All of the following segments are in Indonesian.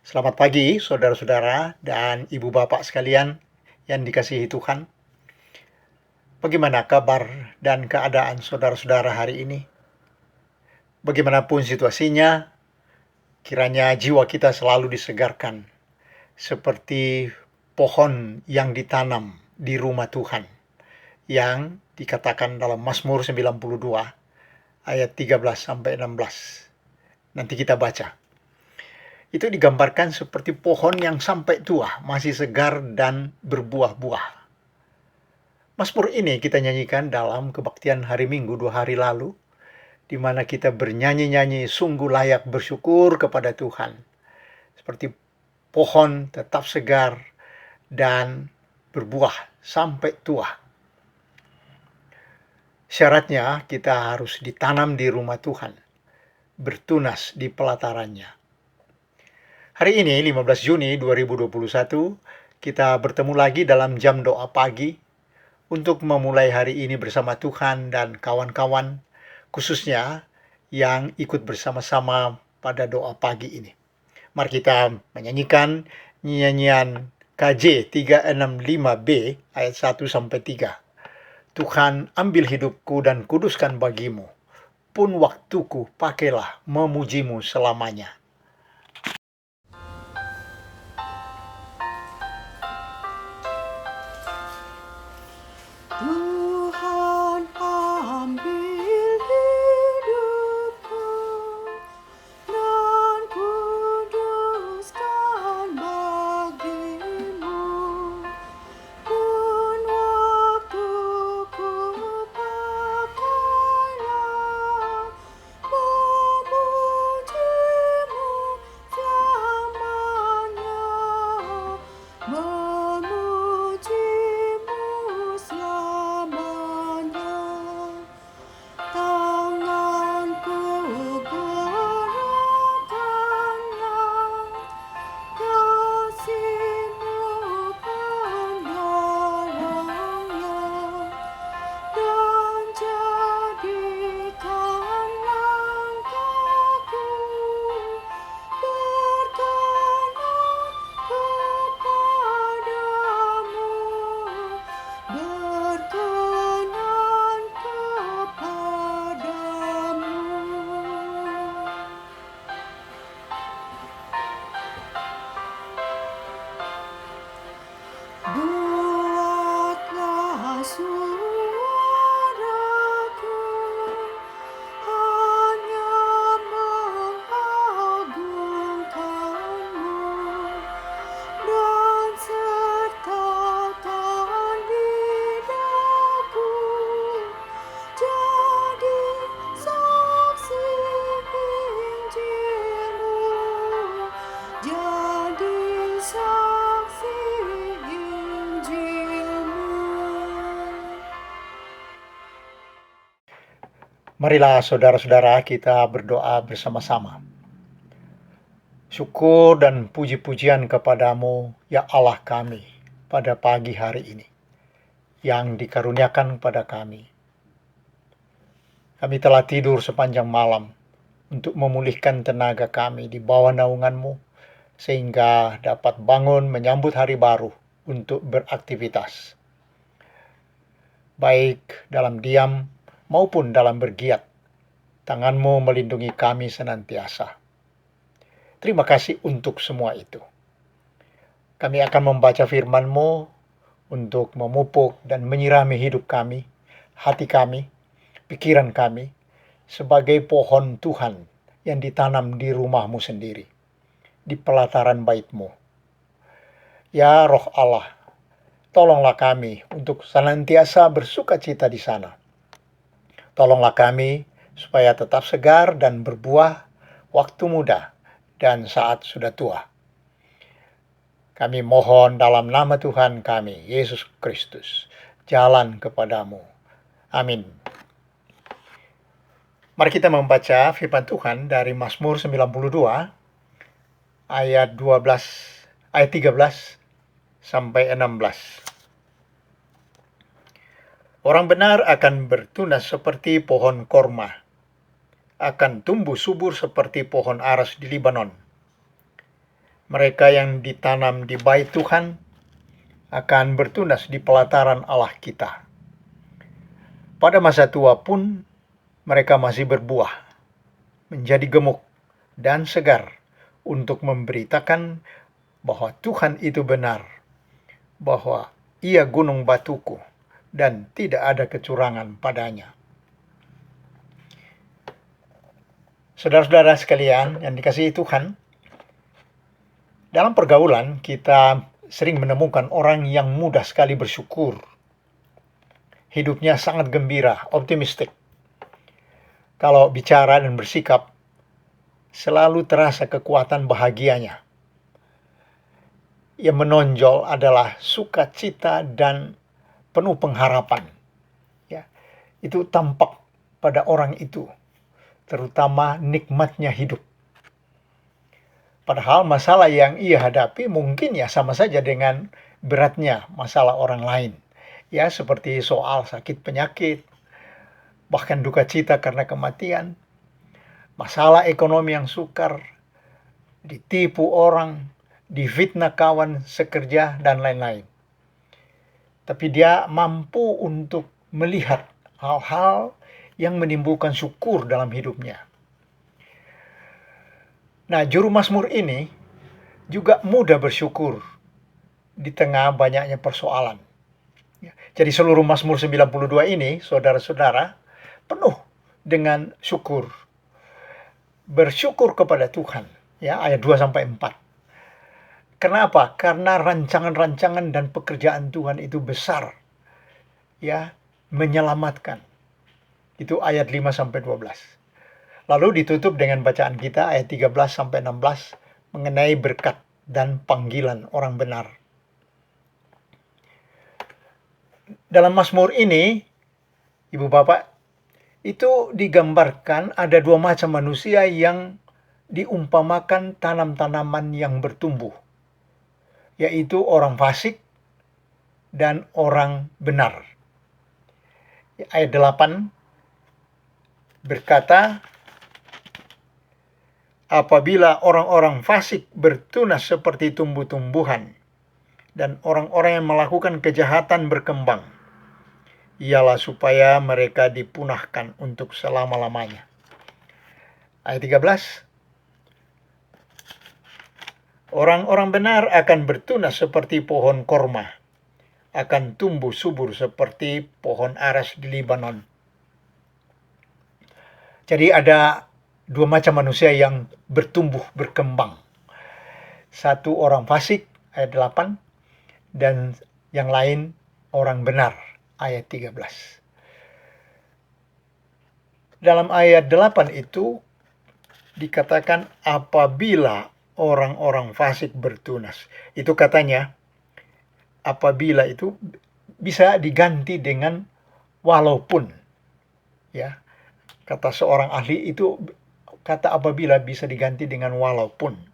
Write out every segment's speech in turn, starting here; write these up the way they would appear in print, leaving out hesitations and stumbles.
Selamat pagi, saudara-saudara dan ibu bapak sekalian yang dikasihi Tuhan. Bagaimana kabar dan keadaan saudara-saudara hari ini? Bagaimanapun situasinya, kiranya jiwa kita selalu disegarkan, seperti pohon yang ditanam di rumah Tuhan, yang dikatakan dalam Mazmur 92 ayat 13-16. Nanti kita baca. Itu digambarkan seperti pohon yang sampai tua, masih segar dan berbuah-buah. Mazmur ini kita nyanyikan dalam kebaktian hari Minggu 2 hari lalu, di mana kita bernyanyi-nyanyi sungguh layak bersyukur kepada Tuhan. Seperti pohon tetap segar dan berbuah sampai tua. Syaratnya kita harus ditanam di rumah Tuhan, bertunas di pelatarannya. Hari ini 15 Juni 2021, kita bertemu lagi dalam jam doa pagi untuk memulai hari ini bersama Tuhan dan kawan-kawan, khususnya yang ikut bersama-sama pada doa pagi ini. Mari kita menyanyikan nyanyian KJ 365B ayat 1-3. Tuhan, ambil hidupku dan kuduskan bagimu, pun waktuku pakailah memujimu selamanya. Tuhan, ambil hidupku dan kuduskan bagimu, pun waktuku pakailah memujimu selamanya, memujimu selamanya. Tanganku gerakkanlah, kasih-Mu pendorongnya, dan jadikan langkahku berkenan kepadamu, berkenan kepadamu. Buatlah suaraku hanya mengagungkan-Mu, dan sertakan lidahku jadi saksi Injil-Mu, jadi saksi Injil-Mu. Marilah saudara-saudara kita berdoa bersama-sama. Syukur dan puji-pujian kepadamu, ya Allah kami, pada pagi hari ini, yang dikaruniakan pada kami. Kami telah tidur sepanjang malam untuk memulihkan tenaga kami di bawah naungan-Mu, sehingga dapat bangun menyambut hari baru untuk beraktivitas, baik dalam diam maupun dalam bergiat. Tangan-Mu melindungi kami senantiasa. Terima kasih untuk semua itu. Kami akan membaca firman-Mu untuk memupuk dan menyirami hidup kami, hati kami, pikiran kami, sebagai pohon Tuhan yang ditanam di rumah-Mu sendiri, di pelataran bait-Mu. Ya Roh Allah, tolonglah kami untuk senantiasa bersukacita di sana. Tolonglah kami supaya tetap segar dan berbuah waktu muda dan saat sudah tua. Kami mohon dalam nama Tuhan kami, Yesus Kristus, jalan kepadamu. Amin. Mari kita membaca firman Tuhan dari Mazmur 92 ayat 13-16. Orang benar akan bertunas seperti pohon korma, akan tumbuh subur seperti pohon aras di Libanon. Mereka yang ditanam di bait Tuhan akan bertunas di pelataran Allah kita. Pada masa tua pun mereka masih berbuah, menjadi gemuk dan segar untuk memberitakan bahwa Tuhan itu benar, bahwa Ia gunung batuku dan tidak ada kecurangan padanya. Saudara-saudara sekalian yang dikasihi Tuhan, dalam pergaulan kita sering menemukan orang yang mudah sekali bersyukur. Hidupnya sangat gembira, optimistik. Kalau bicara dan bersikap, selalu terasa kekuatan bahagianya. Yang menonjol adalah sukacita dan penuh pengharapan. Ya, itu tampak pada orang itu, terutama nikmatnya hidup. Padahal masalah yang ia hadapi mungkin ya sama saja dengan beratnya masalah orang lain. Ya, seperti soal sakit penyakit, bahkan duka cita karena kematian, masalah ekonomi yang sukar, ditipu orang, difitnah kawan sekerja, dan lain-lain. Tapi dia mampu untuk melihat hal-hal yang menimbulkan syukur dalam hidupnya. Nah, juru mazmur ini juga mudah bersyukur di tengah banyaknya persoalan. Jadi seluruh Mazmur 92 ini, saudara-saudara, penuh dengan syukur. Bersyukur kepada Tuhan, ya, ayat 2 sampai 4. Kenapa? Karena rancangan-rancangan dan pekerjaan Tuhan itu besar. Ya, menyelamatkan. Itu ayat 5 sampai 12. Lalu ditutup dengan bacaan kita ayat 13 sampai 16 mengenai berkat dan panggilan orang benar. Dalam Mazmur ini, Ibu Bapak, itu digambarkan ada dua macam manusia yang diumpamakan tanam-tanaman yang bertumbuh, yaitu orang fasik dan orang benar. Ayat 8 berkata, apabila orang-orang fasik bertunas seperti tumbuh-tumbuhan, dan orang-orang yang melakukan kejahatan berkembang, ialah supaya mereka dipunahkan untuk selama-lamanya. Ayat 13, orang-orang benar akan bertunas seperti pohon korma, akan tumbuh subur seperti pohon aras di Libanon. Jadi ada dua macam manusia yang bertumbuh, berkembang. Satu orang fasik, ayat 8, dan yang lain orang benar, ayat 13. Dalam ayat 8 itu dikatakan apabila orang-orang fasik bertunas. Itu katanya, apabila itu bisa diganti dengan walaupun. Ya, kata seorang ahli itu, kata apabila bisa diganti dengan walaupun.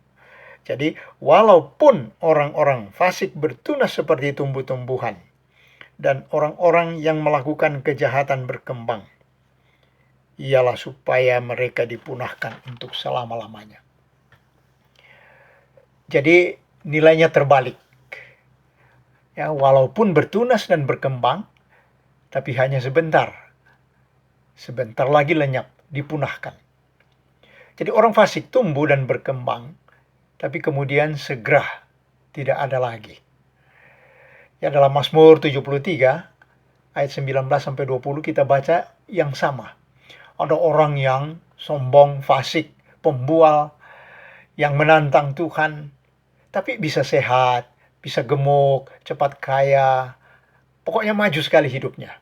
Jadi, walaupun orang-orang fasik bertunas seperti tumbuh-tumbuhan, dan orang-orang yang melakukan kejahatan berkembang, ialah supaya mereka dipunahkan untuk selama-lamanya. Jadi, nilainya terbalik. Ya, walaupun bertunas dan berkembang, tapi hanya sebentar. Sebentar lagi lenyap, dipunahkan. Jadi orang fasik tumbuh dan berkembang, tapi kemudian segera tidak ada lagi. Ya, dalam Mazmur 73 ayat 19 sampai 20 kita baca yang sama. Ada orang yang sombong, fasik, pembual, yang menantang Tuhan, tapi bisa sehat, bisa gemuk, cepat kaya, pokoknya maju sekali hidupnya.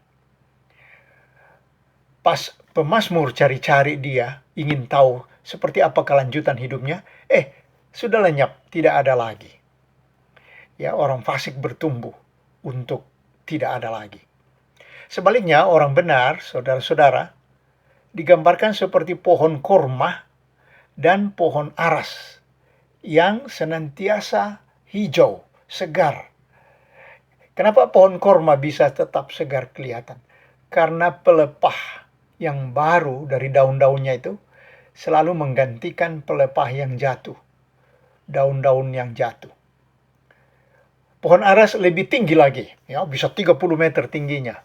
Pas pemazmur cari-cari dia, ingin tahu seperti apa kelanjutan hidupnya, sudah lenyap, tidak ada lagi. Ya, orang fasik bertumbuh untuk tidak ada lagi. Sebaliknya, orang benar, saudara-saudara, digambarkan seperti pohon korma dan pohon aras yang senantiasa hijau, segar. Kenapa pohon korma bisa tetap segar kelihatan? Karena pelepah yang baru dari daun-daunnya itu selalu menggantikan pelepah yang jatuh. daun-daun yang jatuh. Pohon ara lebih tinggi lagi, ya, bisa 30 meter tingginya.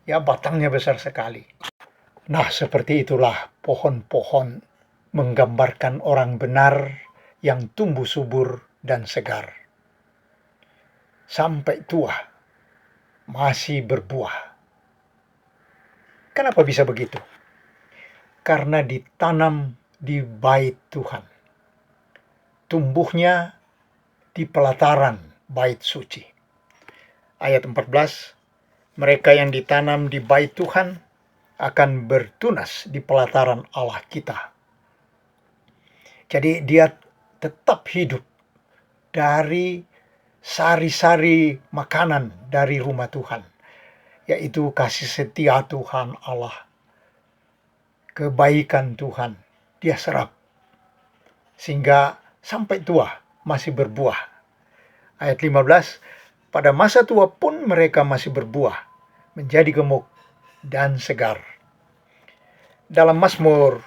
Ya, batangnya besar sekali. Nah, seperti itulah pohon-pohon menggambarkan orang benar yang tumbuh subur dan segar. Sampai tua masih berbuah. Kenapa bisa begitu? Karena ditanam di bait Tuhan. Tumbuhnya di pelataran bait suci. Ayat 14, mereka yang ditanam di bait Tuhan akan bertunas di pelataran Allah kita. Jadi dia tetap hidup dari sari-sari makanan dari rumah Tuhan, yaitu kasih setia Tuhan Allah, kebaikan Tuhan, dia serap sehingga sampai tua masih berbuah. Ayat 15, pada masa tua pun mereka masih berbuah, menjadi gemuk dan segar. Dalam Mazmur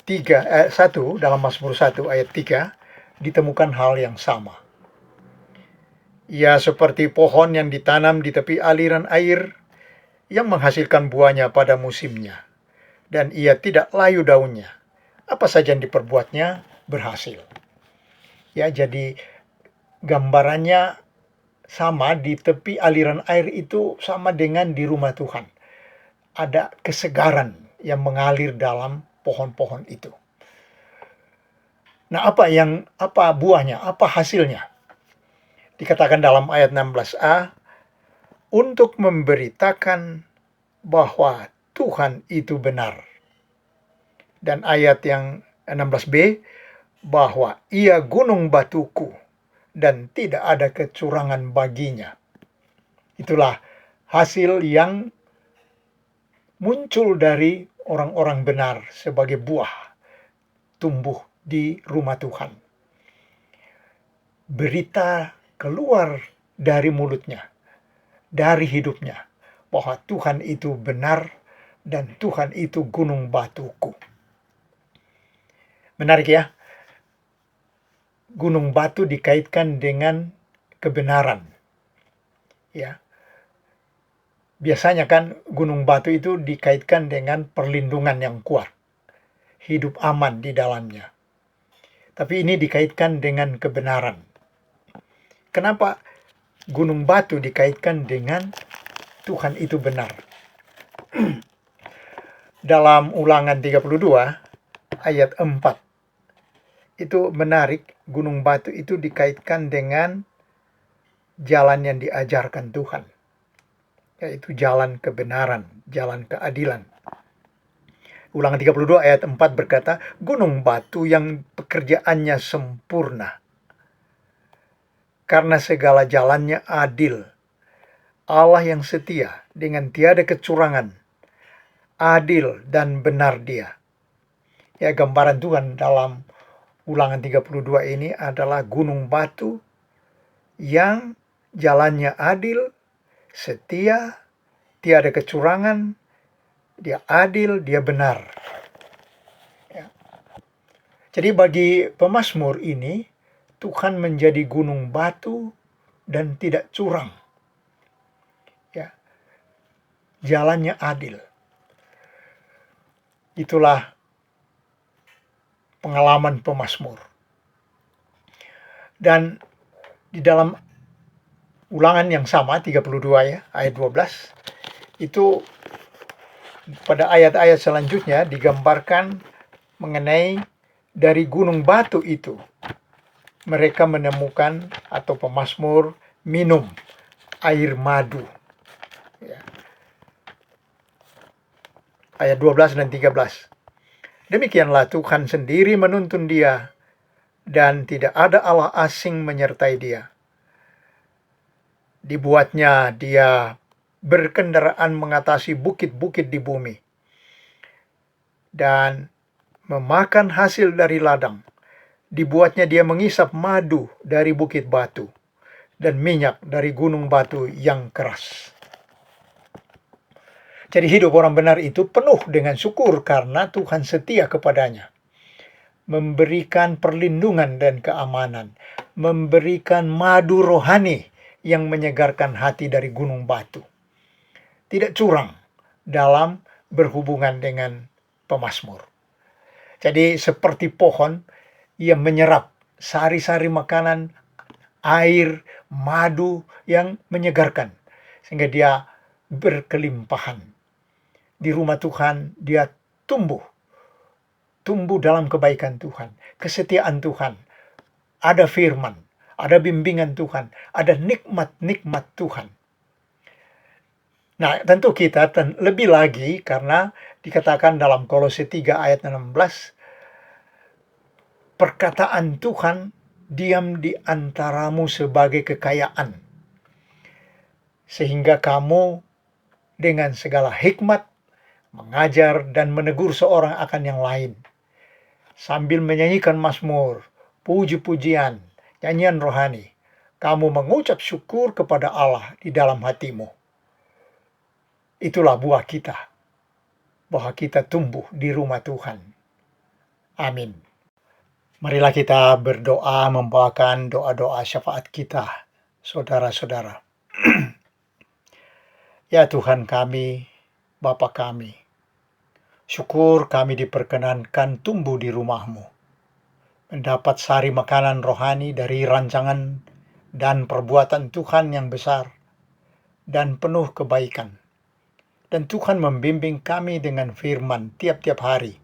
1, dalam Mazmur 1 ayat 3 ditemukan hal yang sama. Ia seperti pohon yang ditanam di tepi aliran air yang menghasilkan buahnya pada musimnya, dan ia tidak layu daunnya. Apa saja yang diperbuatnya berhasil. Ya, jadi gambarannya sama, di tepi aliran air itu sama dengan di rumah Tuhan. Ada kesegaran yang mengalir dalam pohon-pohon itu. Nah, apa buahnya? Apa hasilnya? Dikatakan dalam ayat 16a, untuk memberitakan bahwa Tuhan itu benar. Dan ayat yang 16b, bahwa ia gunung batuku dan tidak ada kecurangan baginya. Itulah hasil yang muncul dari orang-orang benar sebagai buah tumbuh di rumah Tuhan. Berita keluar dari mulutnya, dari hidupnya, bahwa Tuhan itu benar dan Tuhan itu gunung batuku. Menarik ya, gunung batu dikaitkan dengan kebenaran. Ya, biasanya kan gunung batu itu dikaitkan dengan perlindungan yang kuat, hidup aman di dalamnya. Tapi ini dikaitkan dengan kebenaran. Kenapa gunung batu dikaitkan dengan Tuhan itu benar? Dalam Ulangan 32 ayat 4 itu menarik, gunung batu itu dikaitkan dengan jalan yang diajarkan Tuhan, yaitu jalan kebenaran, jalan keadilan. Ulangan 32 ayat 4 berkata, gunung batu yang pekerjaannya sempurna, karena segala jalannya adil. Allah yang setia dengan tiada kecurangan, adil dan benar dia. Ya, gambaran Tuhan dalam Ulangan 32 ini adalah gunung batu yang jalannya adil, setia, tiada kecurangan, dia adil, dia benar. Ya. Jadi bagi pemazmur ini, Tuhan menjadi gunung batu dan tidak curang. Ya. Jalannya adil. Itulah pengalaman pemazmur. Dan di dalam Ulangan yang sama 32 ya, ayat 12, itu pada ayat-ayat selanjutnya digambarkan mengenai dari gunung batu itu mereka menemukan atau pemazmur minum air madu. Ya. Ayat 12 dan 13. Demikianlah Tuhan sendiri menuntun dia, dan tidak ada Allah asing menyertai dia. Dibuatnya dia berkendaraan mengatasi bukit-bukit di bumi, dan memakan hasil dari ladang. Dibuatnya dia mengisap madu dari bukit batu, dan minyak dari gunung batu yang keras. Jadi hidup orang benar itu penuh dengan syukur karena Tuhan setia kepadanya. memberikan perlindungan dan keamanan, memberikan madu rohani yang menyegarkan hati dari gunung batu. Tidak curang dalam berhubungan dengan pemazmur. Jadi seperti pohon, ia menyerap sari-sari makanan, air, madu yang menyegarkan. Sehingga dia berkelimpahan. Di rumah Tuhan dia tumbuh dalam kebaikan Tuhan, kesetiaan Tuhan, ada firman, ada bimbingan Tuhan, ada nikmat-nikmat Tuhan. Nah, tentu kita lebih lagi karena dikatakan dalam Kolose 3 ayat 16, perkataan Tuhan diam di antaramu sebagai kekayaan, sehingga kamu dengan segala hikmat mengajar dan menegur seorang akan yang lain, sambil menyanyikan mazmur, puji-pujian, nyanyian rohani. Kamu mengucap syukur kepada Allah di dalam hatimu. Itulah buah kita, bahwa kita tumbuh di rumah Tuhan. Amin. Marilah kita berdoa membawakan doa-doa syafaat kita, saudara-saudara. Ya Tuhan kami, Bapa kami, syukur kami diperkenankan tumbuh di rumah-Mu, mendapat sari makanan rohani dari rancangan dan perbuatan Tuhan yang besar dan penuh kebaikan. Dan Tuhan membimbing kami dengan firman tiap-tiap hari,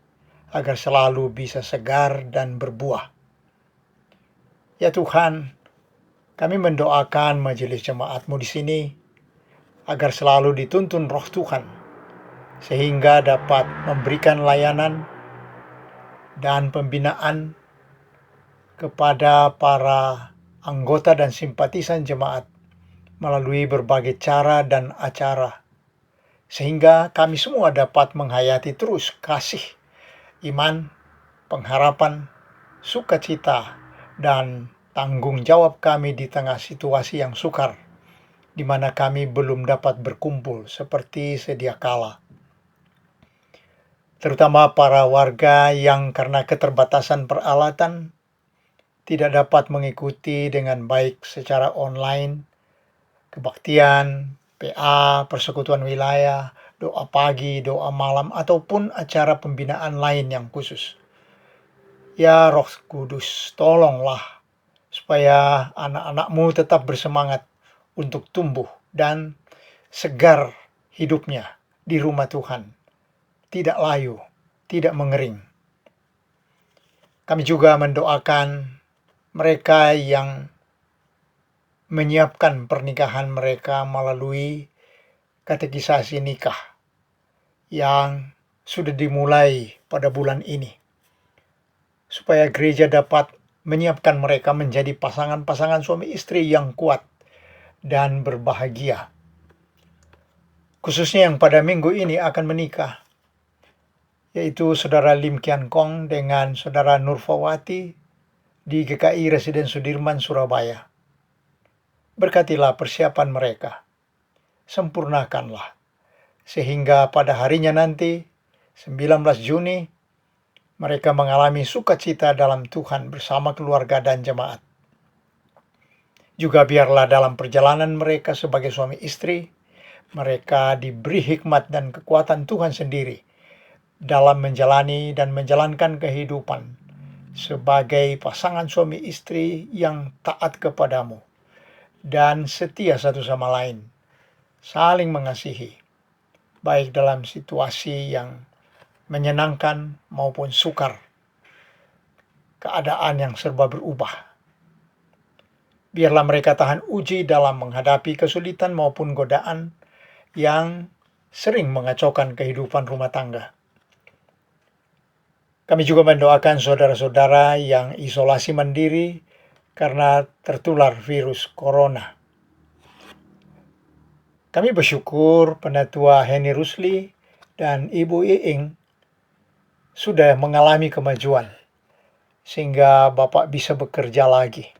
agar selalu bisa segar dan berbuah. Ya Tuhan, kami mendoakan majelis jemaat-Mu di sini, agar selalu dituntun roh Tuhan, sehingga dapat memberikan layanan dan pembinaan kepada para anggota dan simpatisan jemaat melalui berbagai cara dan acara, sehingga kami semua dapat menghayati terus kasih, iman, pengharapan, sukacita, dan tanggung jawab kami di tengah situasi yang sukar, di mana kami belum dapat berkumpul seperti sedia kala. Terutama para warga yang karena keterbatasan peralatan tidak dapat mengikuti dengan baik secara online, kebaktian, PA, persekutuan wilayah, doa pagi, doa malam, ataupun acara pembinaan lain yang khusus. Ya Roh Kudus, tolonglah supaya anak-anak-Mu tetap bersemangat untuk tumbuh dan segar hidupnya di rumah Tuhan, tidak layu, tidak mengering. Kami juga mendoakan mereka yang menyiapkan pernikahan mereka melalui katekisasi nikah yang sudah dimulai pada bulan ini, supaya gereja dapat menyiapkan mereka menjadi pasangan-pasangan suami istri yang kuat dan berbahagia. Khususnya yang pada minggu ini akan menikah, yaitu Saudara Lim Kian Kong dengan Saudara Nurfawati di GKI Residen Sudirman, Surabaya. Berkatilah persiapan mereka, sempurnakanlah, sehingga pada harinya nanti, 19 Juni, mereka mengalami sukacita dalam Tuhan bersama keluarga dan jemaat. Juga biarlah dalam perjalanan mereka sebagai suami istri, mereka diberi hikmat dan kekuatan Tuhan sendiri dalam menjalani dan menjalankan kehidupan sebagai pasangan suami istri yang taat kepadamu dan setia satu sama lain, saling mengasihi, baik dalam situasi yang menyenangkan maupun sukar, keadaan yang serba berubah. Biarlah mereka tahan uji dalam menghadapi kesulitan maupun godaan yang sering mengacaukan kehidupan rumah tangga. Kami juga mendoakan saudara-saudara yang isolasi mandiri karena tertular virus corona. Kami bersyukur Penatua Henny Rusli dan Ibu Iing sudah mengalami kemajuan, sehingga Bapak bisa bekerja lagi.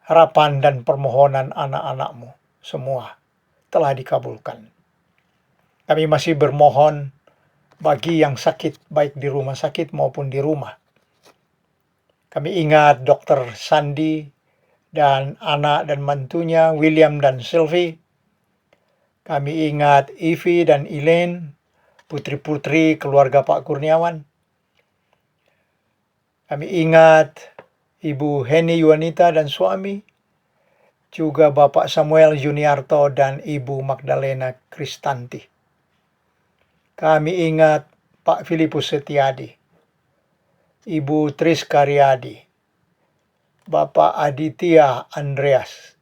Harapan dan permohonan anak-anak-Mu semua telah dikabulkan. Kami masih bermohon bagi yang sakit baik di rumah sakit maupun di rumah. Kami ingat Dr. Sandi dan anak dan mantunya William dan Sylvie. Kami ingat Ivy dan Elaine, putri-putri keluarga Pak Kurniawan. Kami ingat Ibu Heni Yuanita dan suami, juga Bapak Samuel Juniarto dan Ibu Magdalena Kristanti. Kami ingat Pak Filipus Setiadi, Ibu Tris Karyadi, Bapak Aditya Andreas,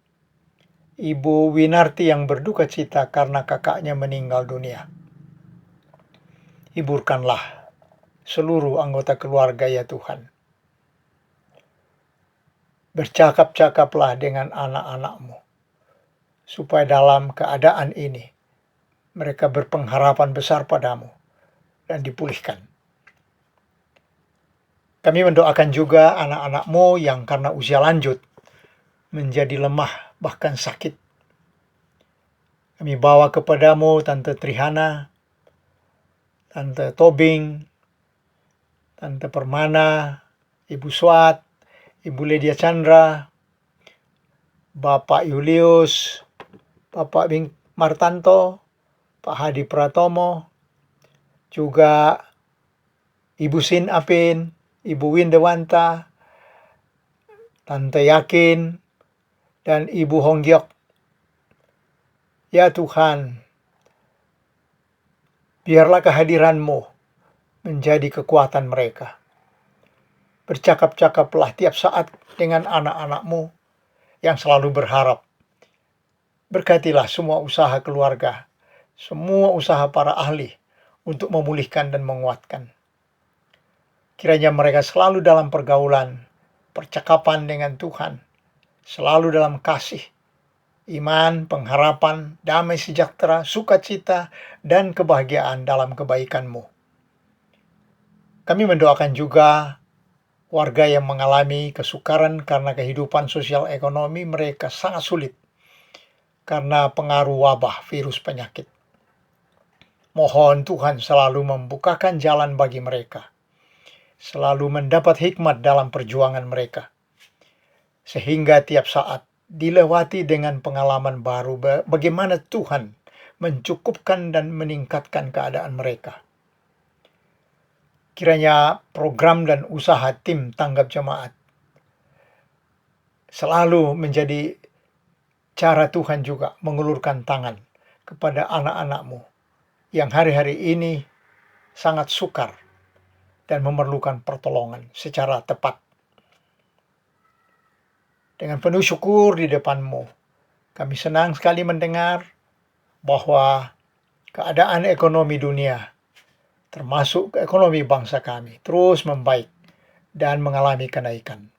Ibu Winarti yang berduka cita karena kakaknya meninggal dunia. Hiburkanlah seluruh anggota keluarga ya Tuhan. Bercakap-cakaplah dengan anak-anak-Mu, supaya dalam keadaan ini mereka berpengharapan besar padamu dan dipulihkan. Kami mendoakan juga anak-anak-Mu yang karena usia lanjut menjadi lemah bahkan sakit. Kami bawa kepadamu Tante Trihana, Tante Tobing, Tante Permana, Ibu Swat, Ibu Lydia Chandra, Bapak Julius, Bapak Bing Martanto, Pak Hadi Pratomo, juga Ibu Sin Apin, Ibu Windewanta, Tante Yakin, dan Ibu Honggyok. Ya Tuhan, biarlah kehadiran-Mu menjadi kekuatan mereka. Bercakap-cakaplah tiap saat dengan anak-anak-Mu yang selalu berharap. Berkatilah semua usaha keluarga, semua usaha para ahli untuk memulihkan dan menguatkan. Kiranya mereka selalu dalam pergaulan, percakapan dengan Tuhan, selalu dalam kasih, iman, pengharapan, damai sejahtera, sukacita, dan kebahagiaan dalam kebaikan-Mu. Kami mendoakan juga warga yang mengalami kesukaran karena kehidupan sosial ekonomi mereka sangat sulit karena pengaruh wabah virus penyakit. Mohon Tuhan selalu membukakan jalan bagi mereka, selalu mendapat hikmat dalam perjuangan mereka, sehingga tiap saat dilewati dengan pengalaman baru bagaimana Tuhan mencukupkan dan meningkatkan keadaan mereka. Kiranya program dan usaha tim tanggap jemaat selalu menjadi cara Tuhan juga mengulurkan tangan kepada anak-anak-Mu yang hari-hari ini sangat sukar dan memerlukan pertolongan secara tepat. Dengan penuh syukur di depan-Mu, kami senang sekali mendengar bahwa keadaan ekonomi dunia, termasuk ekonomi bangsa kami, terus membaik dan mengalami kenaikan.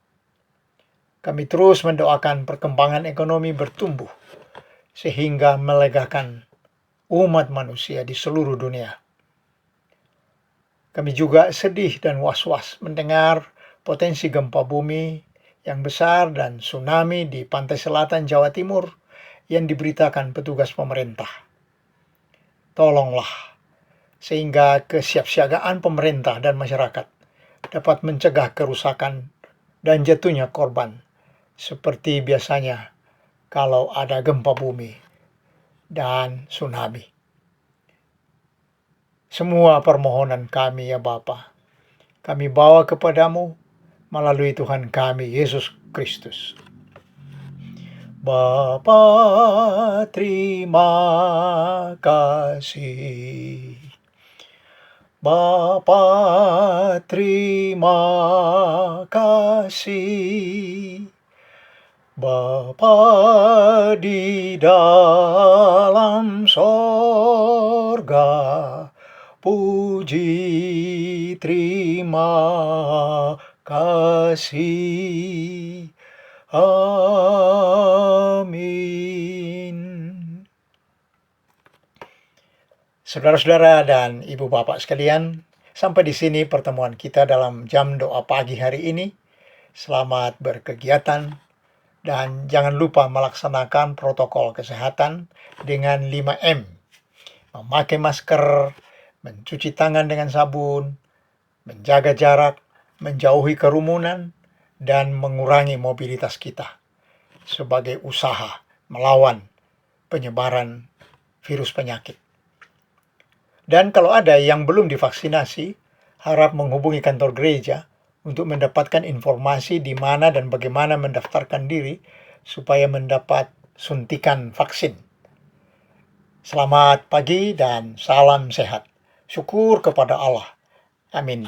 Kami terus mendoakan perkembangan ekonomi bertumbuh, sehingga melegakan umat manusia di seluruh dunia. Kami juga sedih dan was-was mendengar potensi gempa bumi yang besar dan tsunami di pantai selatan Jawa Timur yang diberitakan petugas pemerintah. Tolonglah sehingga kesiapsiagaan pemerintah dan masyarakat dapat mencegah kerusakan dan jatuhnya korban seperti biasanya kalau ada gempa bumi dan tsunami. Semua permohonan kami ya Bapa, kami bawa kepadamu melalui Tuhan kami Yesus Kristus. Bapa, terima kasih. Bapa, terima kasih. Bapa di dalam sorga, puji terima kasih. Amin. Saudara-saudara dan ibu bapak sekalian, sampai di sini pertemuan kita dalam jam doa pagi hari ini. Selamat berkegiatan dan jangan lupa melaksanakan protokol kesehatan dengan 5M. Memakai masker, mencuci tangan dengan sabun, menjaga jarak, menjauhi kerumunan, dan mengurangi mobilitas kita sebagai usaha melawan penyebaran virus penyakit. Dan kalau ada yang belum divaksinasi, harap menghubungi kantor gereja untuk mendapatkan informasi di mana dan bagaimana mendaftarkan diri supaya mendapat suntikan vaksin. Selamat pagi dan salam sehat. Syukur kepada Allah. Amin.